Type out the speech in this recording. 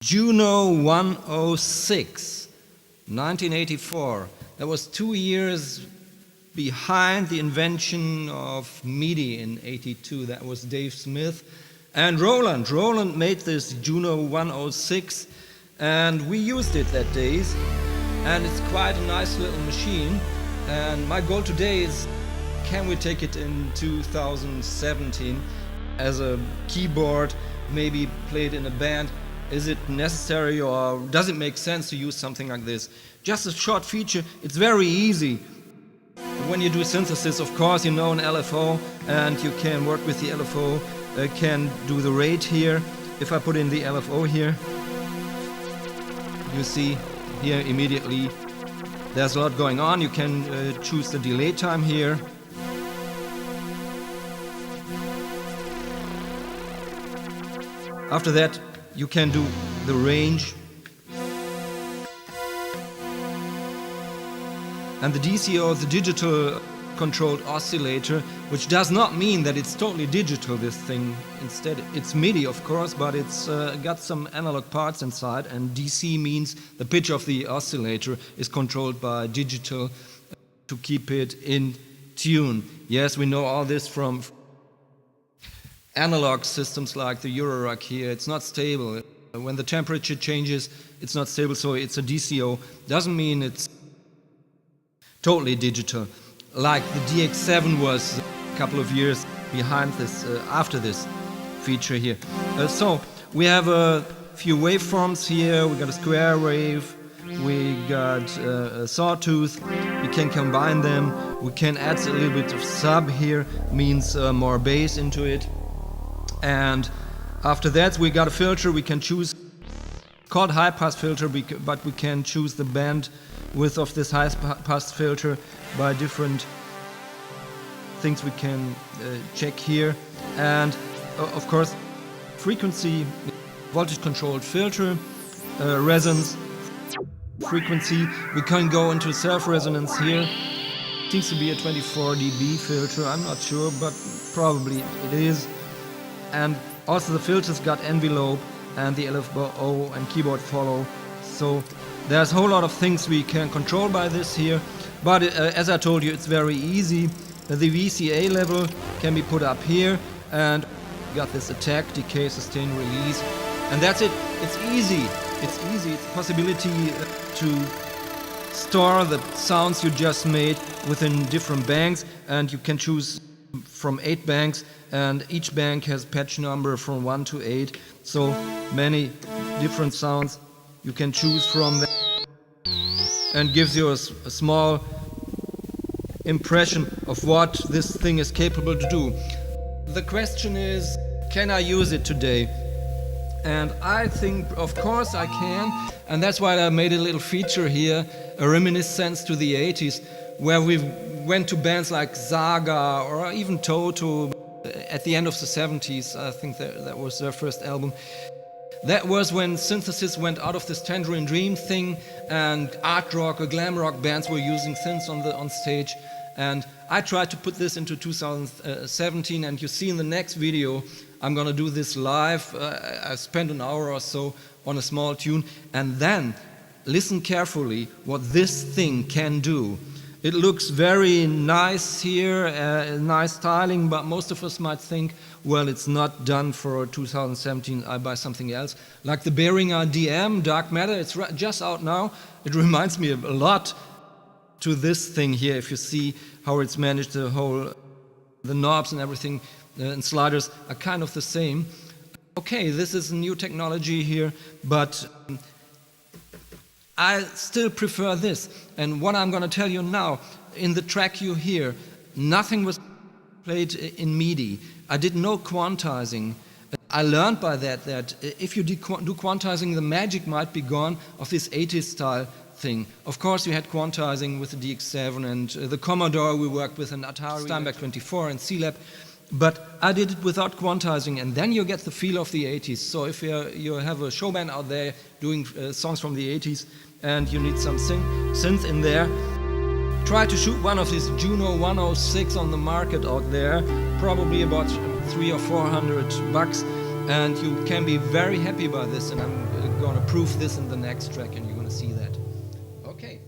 Juno-106, 1984. That was 2 years behind the invention of MIDI in '82. That was Dave Smith and Roland. Roland made this Juno-106 and we used it that days. And it's quite a nice little machine. And my goal today is, can we take it in 2017 as a keyboard, maybe play it in a band? Is it necessary or does it make sense to use something like this? Just a short feature, it's very easy. When you do synthesis, of course, you know an LFO and you can work with the LFO, can do the rate here. If I put in the LFO here, you see here immediately there's a lot going on. You can choose the delay time here. After that, you can do the range. And the DCO, the digital controlled oscillator, which does not mean that it's totally digital, this thing. Instead, it's MIDI, of course, but it's got some analog parts inside, and DC means the pitch of the oscillator is controlled by digital to keep it in tune. Yes, we know all this from analog systems like the Eurorack here. It's not stable. When the temperature changes, it's not stable, so it's a DCO. Doesn't mean it's totally digital, like the DX7 was a couple of years behind this, after this feature here. So we have a few waveforms here. We got a square wave, we got a sawtooth. We can combine them. We can add a little bit of sub here, means more bass into it. And after that we got a filter. We can choose, called high pass filter, but we can choose the band width of this high pass filter by different things we can check here. And of course frequency, voltage controlled filter, resonance, frequency. We can go into self resonance here. Seems to be a 24 dB filter, I'm not sure, but probably it is. And also the filters got envelope and the LFO and keyboard follow. So there's a whole lot of things we can control by this here. But as I told you, it's very easy. The VCA level can be put up here, and got this attack, decay, sustain, release. And that's it. It's easy. It's easy. It's a possibility to store the sounds you just made within different banks, and you can choose from 8 banks, and each bank has patch number from 1 to 8, so many different sounds you can choose from them, and gives you a small impression of what this thing is capable to do. The question is, can I use it today? And I think of course I can, and that's why I made a little feature here, a reminiscence to the 80s, where we went to bands like Saga or even Toto at the end of the 70s. I think that was their first album. That was when synthesis went out of this Tangerine Dream thing, and art rock or glam rock bands were using synths on stage. And I tried to put this into 2017, and you see in the next video I'm gonna do this live. I spent an hour or so on a small tune, and then listen carefully what this thing can do. It looks very nice here, nice styling, but most of us might think, well, it's not done for 2017, I buy something else. Like the Behringer DM, Dark Matter, it's just out now. It reminds me a lot to this thing here, if you see how it's managed, the knobs and everything, and sliders are kind of the same. Okay, this is a new technology here, but I still prefer this. And what I'm going to tell you now, in the track you hear, nothing was played in MIDI. I did no quantizing. I learned by that if you do quantizing, the magic might be gone of this 80s style thing. Of course you had quantizing with the DX7 and the Commodore we worked with, and Atari, Steinberg 24 and C-Lab. But I did it without quantizing, and then you get the feel of the 80s. So if you have a show band out there doing songs from the 80s and you need some synth in there, try to shoot one of these Juno-106 on the market out there, probably about $300 or $400, And you can be very happy about this, and I'm going to prove this in the next track, and you're going to see that. Okay.